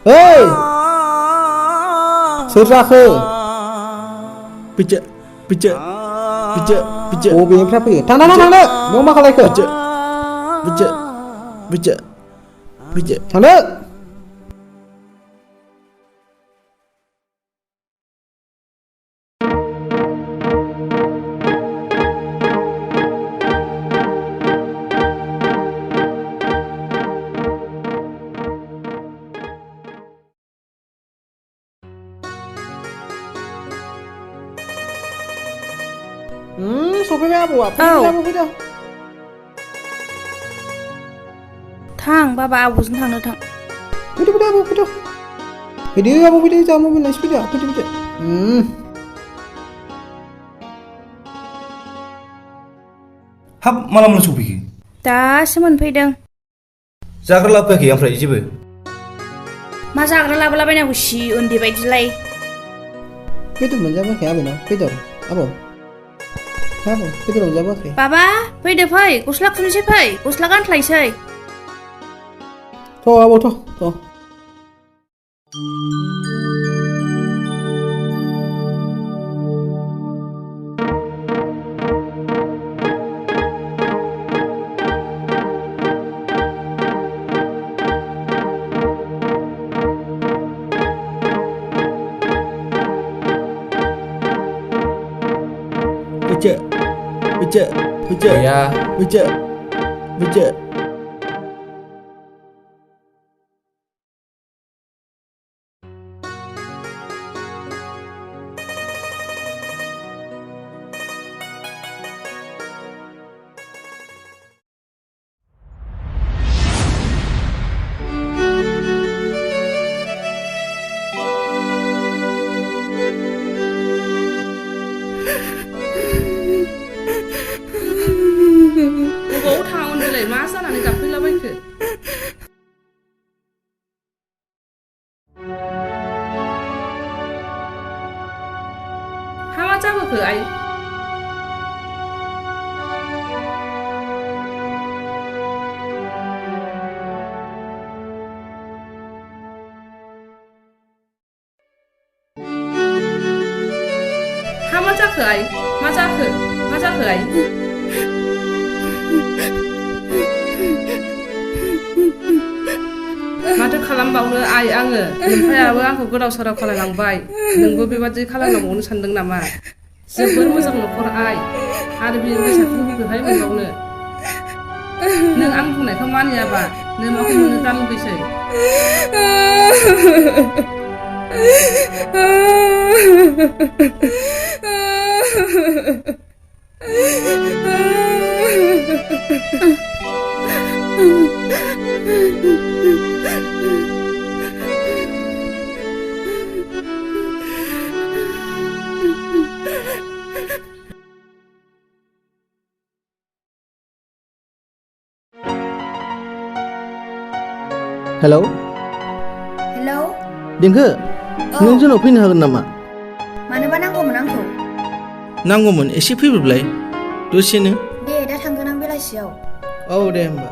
Hei! Sour जाखो? Pijak. Oh, बेनिफ्राय फैयो। थांनो बेयाव मा खालायखो? Pijak. थांनो सफैबाय आबौआ फैदो थां बाबा आबौजों थांनो थां फैदो आबौ फैदो आबौ फैदो जा मबाइल नायसै फैदो हाब माला सफैखो दासो मोनफैदों जाग्रा लाबोयाखै ओमफ्राय जेबो मा जाग्रा लाबोलाबायनांगौ सि उन्दै बायदिलाय बेदर मोनजाबाखै आबैनाव बेदर आबौ बेदर मोनजाबाखै बाबा फैदो फै गस्ला खुनोसै फै गस्ला गानस्लायसै थ' आबौ थ' Pijak. Ya. Pijak. बबाव थाङा उन्दैलाय मा जानानै गाबफैलाबायखो हा मा जाबोखो आइ हा मा जाखो आइ मा जाखो आइ माथो खालामबावनो आइ आङो नोमफायाबो आंखौ गोदाव सोराव खालायलांबाय नोंबो बेबादि खालामलांबावनो सानदों नामा जोबोर मोजां न'खर आइ आरो बियो बैसाखौ बबेहाय मोनबावनो नों आं बुंनायखौ मानियाबा नोमाखौ मोननो दा लुबैसै Hello? हेलौ Dengke, नों जोंनाव फैनो हागोन नामा? मानोबा नांगौमोन आंखौ? नांगौमोन एसे फैब्लाय दसेनो दे दा थांगोन आं बेलासियाव औ दे होमबा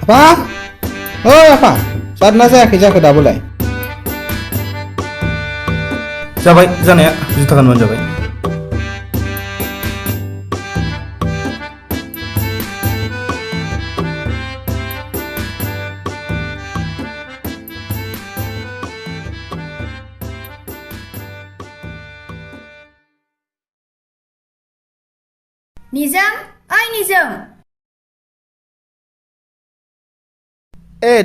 Apa? Oh apa? Sarna जायाखै जाखो दाबोलाय जाबाय जानाया जुथा गानबानो जाबाय निजोम ओइ निजोम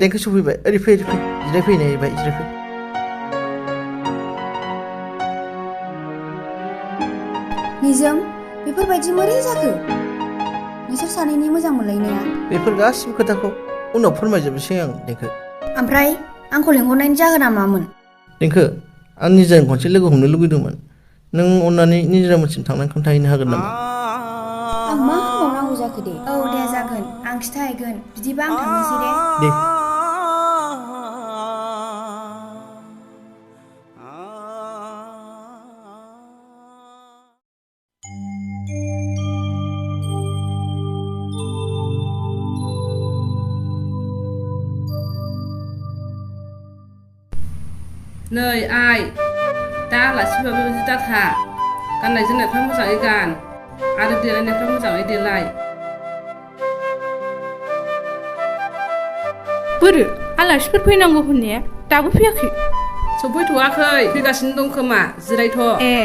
देंखो सफैबाय ओरै फै जिरायफै जिरायफै निजोम बेफोरबायदि मोरै जाखो नोंसोर सानैनि मोजां मोनलायनाया बेफोर गासिबो खोथाखौ उनाव फोरमायजोबनोसै आं देंखो ओमफ्राय आंखौ लेंहरनायनि जाहोना मामोन देंखो आं निजाजों खनसे लोगो हमनो लुगैदोंमोन नों अन्नानै निजामोनसिम थांनानै खोन्थाहैनो हागोन नामा आं मा होनबावनांगौ जाखो दे औ दे जागोन आं खिथाहैगोन बिदिबा आं थांनोसै दे नै आइ दा आलासिफोरा बेबायदि दाथा गाननाय जोमनायफ्रा मोजाङै गान आरो देलायनायफ्रा मोजाङै देलाय बोरो आलासिफोर फैनांगौ होननाया दाबो फैयाखै सफैथ'वाखै फैगासिनो दं खोमा जिरायथ' ए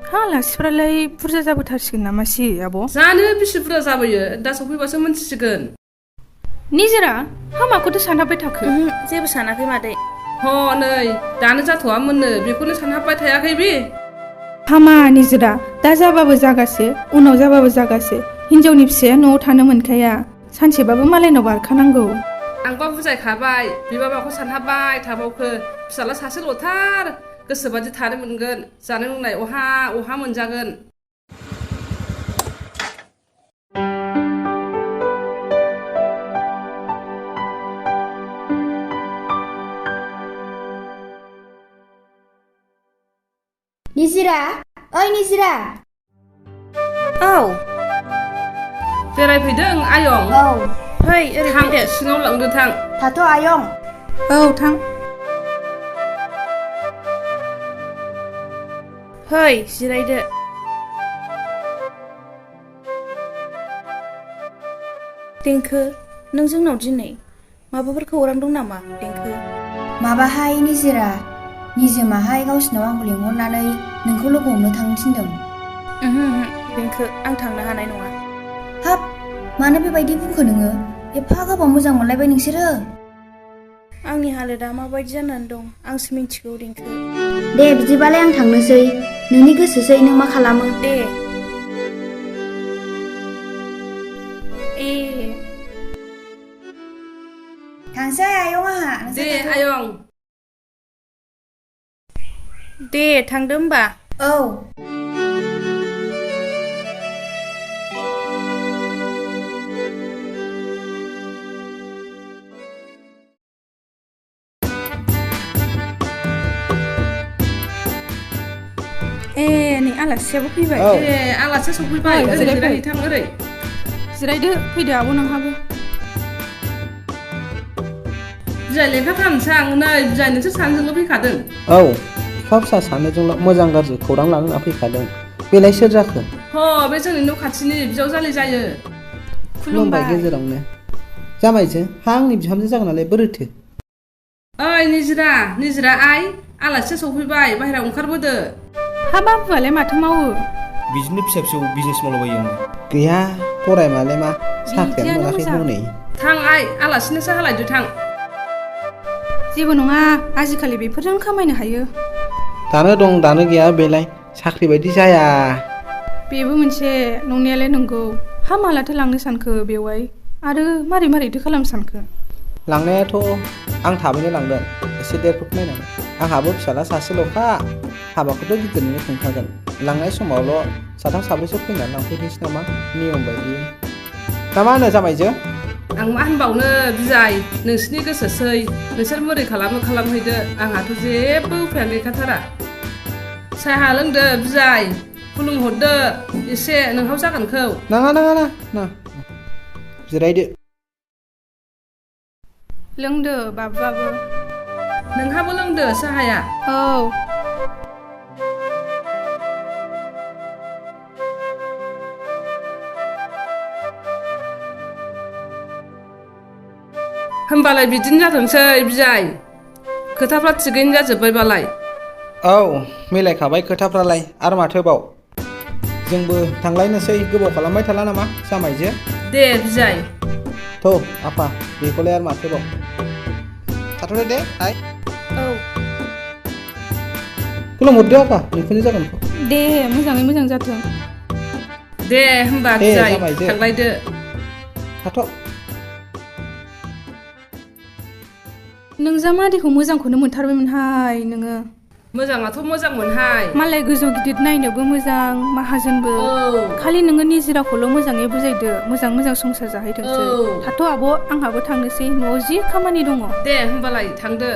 हा आलासिफ्रालाय बुरजा जाबोथारसिगोन नामासि आब' जानो बेसे बुरजा जाबोयो दा सफैबासो मोनथिसिगोन निजोरा हामाखौथ' सानहाबबाय थाखो जेबो सानाखै मादै ह नै दानो जाथ'वामोननो बेखौनो सानहाबबाय थायाखै बे हामा निजोरा दा जाबाबो जागासे उनाव जाबाबो जागासे हिनजावनि फिसाया न'आव थानो मोनखाया सानसेबाबो मालायनाव बारखानांगौ आंबा बुजायखाबाय बिबा माखौ सानहाबबाय थाबावखो फिसाला सासेल'थार गोसोबादि थानो मोनगोन जानाय लोंनाय अहा मोनजागोन निजिरा ओइ निजिरा औ बेरायफैदों आयं औ फै ओरै थां फैदो सिङाव लांदो थां थाथ' आयं औ थां फै जिरायदो देंखो नों जोंनाव दिनै माबाफोर खौरां दं नामा देंखो माबाहाय निजिरा निजोमाहाय गावसिनाव आंखौ लिंहरनानै नोंखौ लोगो हमनो थांनो थिनदों देंखो आं थांनो हानाय नङा हाब मानो बेबायदि बुंखो नोङो एफा गोबाव मोजां मोनलायबाय नोंसोरो आंनि हालोदा माबायदि जानानै दं आंसो मिन्थिगौ देंखो दे बिदिबालाय आं थांनोसै नोंनि गोसोसै नों मा खालामो दे थांसै आयं आंहा दे आयं दे थांदो होमबा औ नै आलासियाबो फैबाय ए आलासिया सफैबाय ओरै जिरायहैथां ओरै जिरायदो फैदो आब' नोंहाबो बिजाय लेखा फानसां नै बिजाय नोंसोर सानैजोंल' फैखादों औ बिफा फिसा सानैजोंल' मोजां गाज्रि खौरां लानो होनना फैखादों बेलाय सोर जाखो ह बे जोंनि न' खाथिनि बिजावजालि जायो खुलुमबाय गेजेरावनो जामायजो हा आंनि बिहामजो जागोन नालाय बोरैथो ओइ निजिरा आइ आलासिया सफैबाय बाहेरायाव ओंखारबोदो हा बाबुआलाय माथो मावो बिदिनो फिसा फिसौ बिजनेस मावलाबायो आङो गैया फरायमालाय मा साख्रियानो बिदियानो मोनाखै मोजां। हनै थां आइ आलासिनो साहा लायदो थां जेबो नङा आजिखालि बेफोरजों खामायनो हायो दानो दं दानो गैया बेलाय साख्रि बायदि जाया बेबो मोनसे नंनायालाय नंगौ हा मालाथो लांनो सानखो बेवाय आरो मारैथो खालामनो सानखो लांनायाथ' आं थाबैनो लांगोन एसे देरफुट नायनानै आंहाबो फिसाला सासेल'खा हाबाखौथ' गिदिरैनो खुंखागोन लांनाय समावल' साथाम साब्रैसो फैनानै लांफैनोसै नामा नियम बायदि ना मा होनो जामायजो आं मा होनबावनो बिजाय नोंसिनि गोसोसै नोंसोर बोरै खालामहैदो आंहाथ' जेबो उफायानो गैखाथारा साहा लोंदो बिजाय खुलुमहरदो एसे नोंहाव जागोनखौ नाङा जिरायदो लोंदो बाबुआबो नोंहाबो लोंदो साहाया औ होमबालाय बिदिनो जाथोंसै बिजाय खोथाफ्रा थिगैनो जाजोब्बायबालाय औ मिलायखाबाय खोथाफ्रालाय आरो माथोबाव जोंबो थांलायनोसै गोबाव खालामबाय थाला नामा जामायजो दे बिजाय थ' आफा बेखौलाय आरो माथोबाव थाथ'दो दे आइ औ खुलुमहरदो आफा नोंखौनो जागोनखौ दे मोजाङै मोजां जाथों दे होमबा दे बिजाय जामायजो थांलायदो थाथ' नों जामादैखौ मोजांखौनो मोनथारबायमोनहाय नोङो मोजाङाथ' मोजांमोनहाय मालाय गोजौ गिदिर नायनोबो मोजां माहाजोनबो औ खालि नोङो निजिराखौल' मोजाङै बुजायदो मोजां संसार जाहैथोंसै औ थाथ' आब' आंहाबो थांनोसै न'आव जि खामानि दङ दे होमबालाय थांदो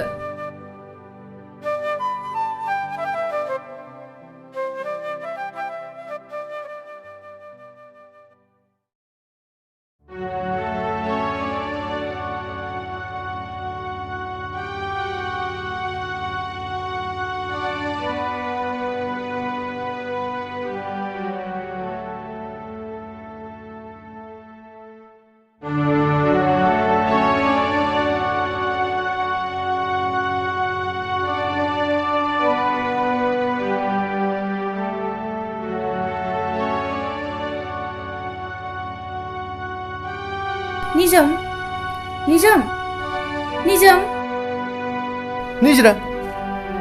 निजोम निजोम निजोम निजिरा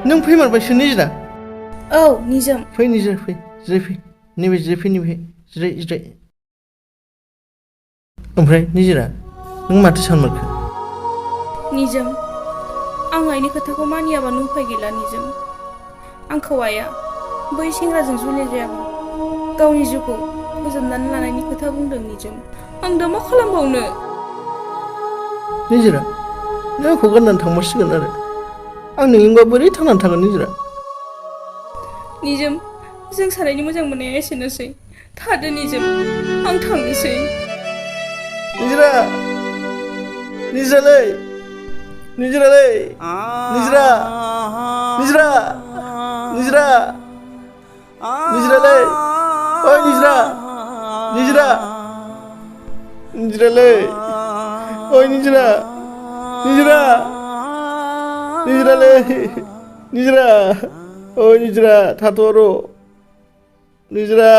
नों फैमारबायसो निजिरा औ निजोम फै निजिरा फै जिरायफै नैबे जिरायफै नैबे जिराय ओमफ्राय निजिरा नों माथो सानमारखो निजोम आं आइनि खोथाखौ मानियाबानो उफाय गैला निजोम आंखौ आइया बै सेंग्राजों जुलि जायाबा गावनि जिउखौ फोजोबनानै लानायनि खोथा बुंदों निजोम आं दा मा खालामबावनो निजिरा नों आंखौ गारनानै थांमारसिगोन आरो आं नोंनिबा बोरै थांनानै थागोन निजिरा निजोम जों सानैनि मोजां मोननाया एसेनोसै थादो निजोम आं थांनोसै निजिरा निजिरालै निजिरालै निजिरा निजिरा निजिरा निजिरालै ओइ निजिरा निजिरा निजिरालै ओइ निजिरा निजिरा निजिरालै निजिरा ओइ निजिरा थाथ' र' निजिरा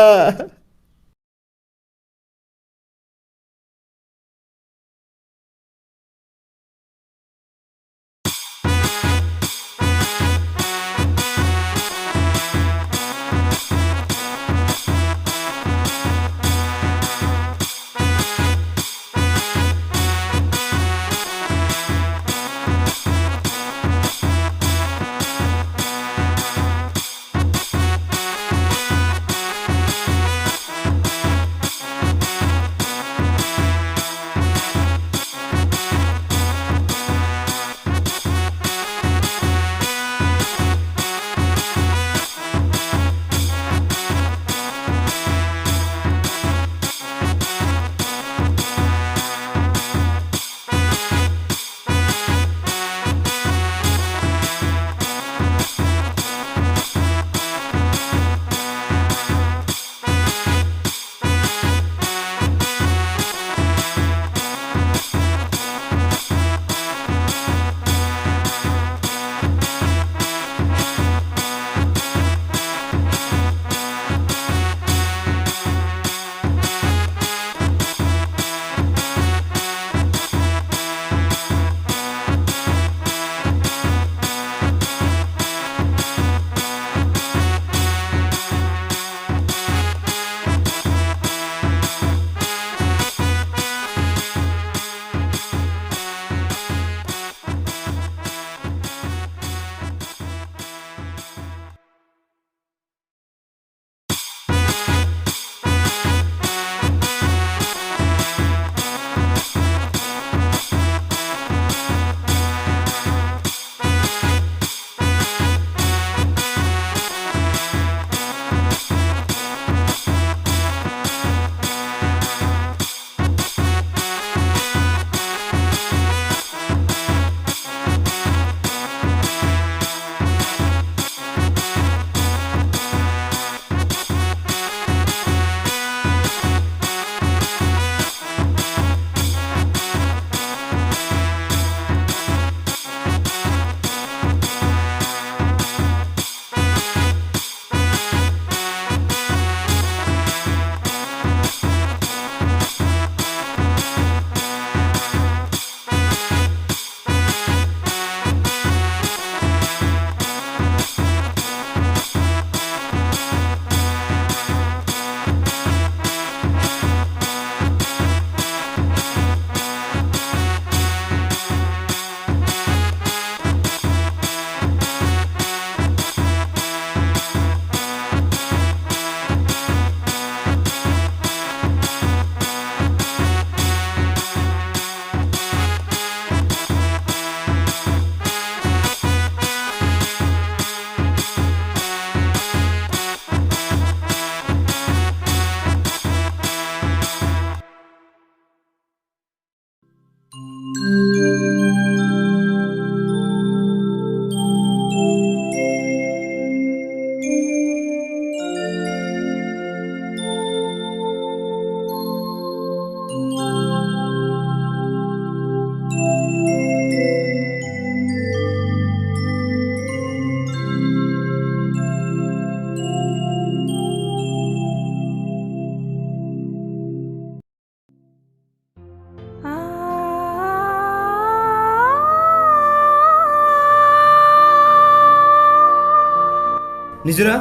निजोरा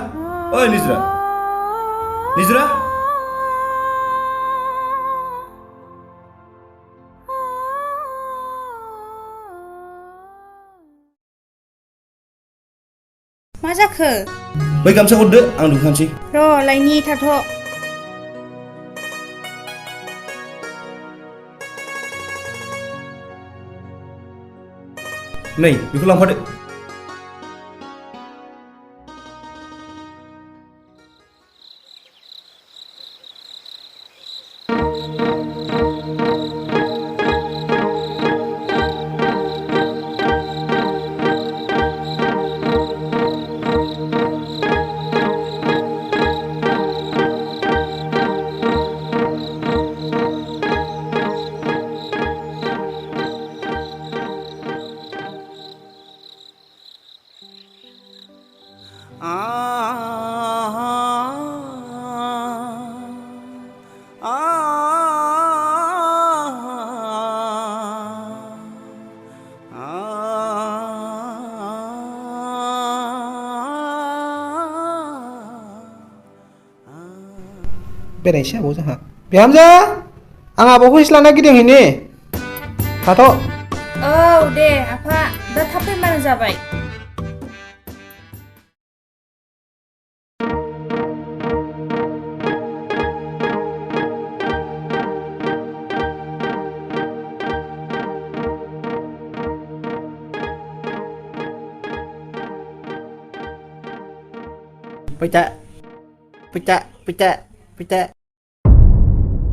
ओइ निजोरा निजोरा मा जाखो बै गामसा हरदो आं दुगैखानोसै र' लायनि थाथ' नै बेखौ लांफादो बेरायनोसै आबौ जोंहा बिहामजो आं आबौखौ एसे लाना गिदिंहैनि थाथ' औ दे आफा दा थाब फैबानो जाबाय फैता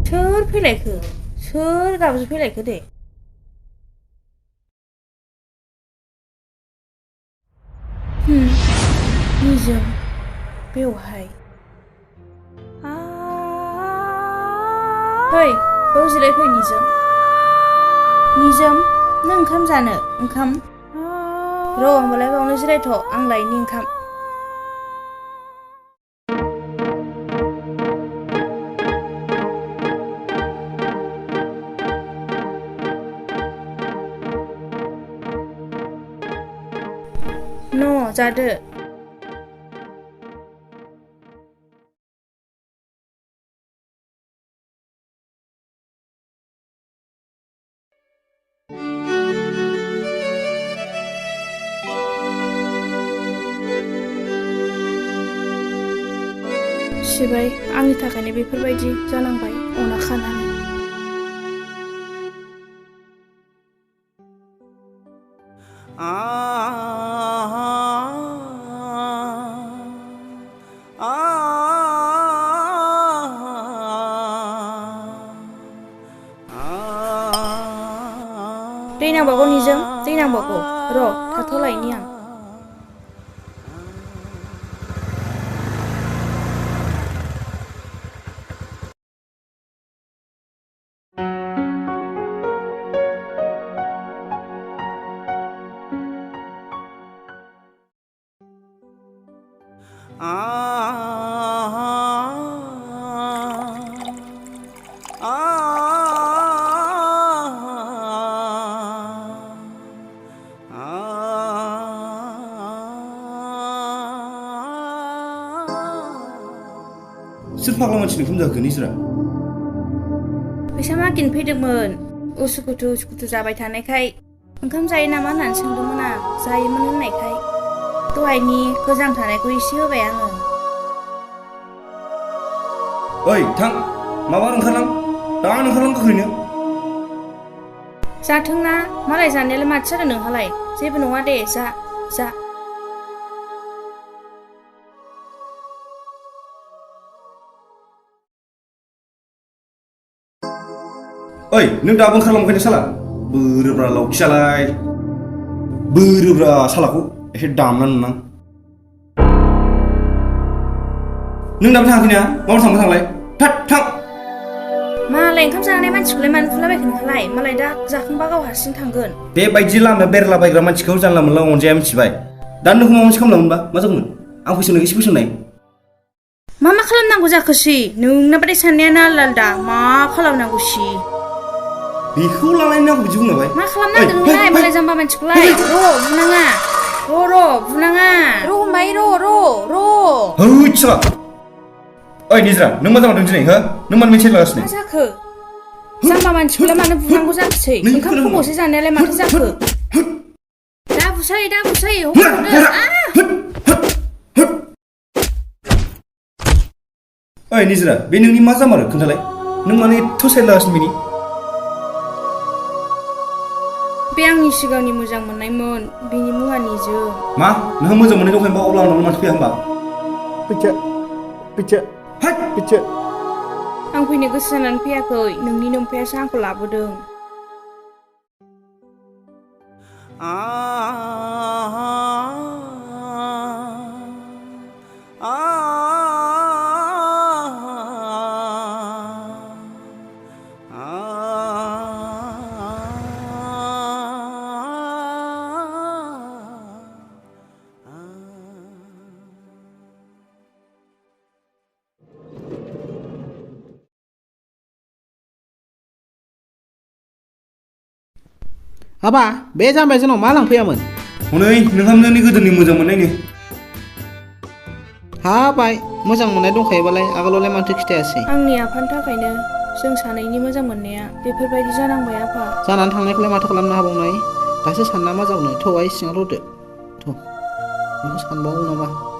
सोर फैलायखो सोर गाबज्रि फैलायखो दे निजोम बेवहाय फै बेयाव जिरायफै निजोम नों ओंखाम जानो ओंखाम र' होमबालाय बावनो जिरायथ' आं लायनि ओंखाम न' जादो सिबाय आंनि थाखायनो बेफोरबायदि जानांबाय अना खानानै दै नांबावगौ निजोम दै नांबावगौ र' थाथ' लायनि आं सोर फाग्ला मानसिनि ओंखाम जाखो निजोरा फैसा मागिनो फैदोंमोन उसुखुथु जाबाय थानायखाय ओंखाम जायो नामा होननानै सोंदोंमोन आं जायोमोन होननायखाय दहायनि गोजां थानायखौ एसे होबाय आङो ओइ थां माबा ओंखारलां दानो ओंखारलां गोख्रैनो जाथोंना मालाय जानायालाय माथो जागोन नोंहालाय जेबो नङा दे जा ओइ नों दाबो ओंखारलांबाय साला बोरोब्रा लावखियालाय बोरोब्रा सालाखौ एसे दामना नुनां नों दाबो थाङाखै ना माबा थांलाय थां मालाय ओंखाम जानाय मानसिखौलाय मानो फुलाबायखो नोंहालाय मालाय दा जाखांबा गाव हारसिं थांगोन बेबायदि लामायाव बेरलाबायग्रा मानसिखौ जानला मोनला अनजाया मिथिबाय दा नोंखौ माबा मोनसे खालामनांगौमोनबा मा जागौमोन आं फैसा एसे फैसनाय मा खालामनांगौ जाखोसै नोंना बायदि साननायानो आलदा मा खालामनांगौसि बेखौ लानानै आंखौ बिदि बुंलाबाय मा खालामनांगौ नोंलाय मालाय जाम्बा मानसिखौलाय र' बुंनाङा र' बुनाङा र' माइ र' हैसा ओइ निजरा नों मा जामारदों दिनै हो नों मानो मेसेज लागासिनो मा जाखो जाम्बा मानसिखौलाय मानो बुनांगौ जाखोसै ओंखाम खब'से जानायालाय माथो जाखो दा बुसै हगारहरदो ओइ निजरा बे नोंनि मा जामारो खोन्थालाय नों मानो एथ' साइड लागासिनो बेनि बे आंनि सिगांनि मोजां मोननायमोन बिनि मुङा निजोम मा नोंहा मोजां मोननाय दंखायोबा अब्ला आंनाव माथो फैया होमबा पिक्चार आं फैनो गोसो जानानै फैयाखै नोंनि नोमफायासो आंखौ लाबोदों हाबा बे जाम्बाया जोंनाव मा लांफैयामोन हनै नोंहामोननि गोदोनि मोजां मोननायनि हाबाय मोजां मोननाय दंखायोबालाय आगोलावलाय माथो खिथायासै आंनि आफानि थाखायनो जों सानैनि मोजां मोननाया बेफोरबायदि जानांबाय आफा जानानै थांनायखौलाय माथो खालामनो हाबावनाय दासो सानना मा जाबावनो थौआ सिङाव र'दो बेखौ सानबावो नामा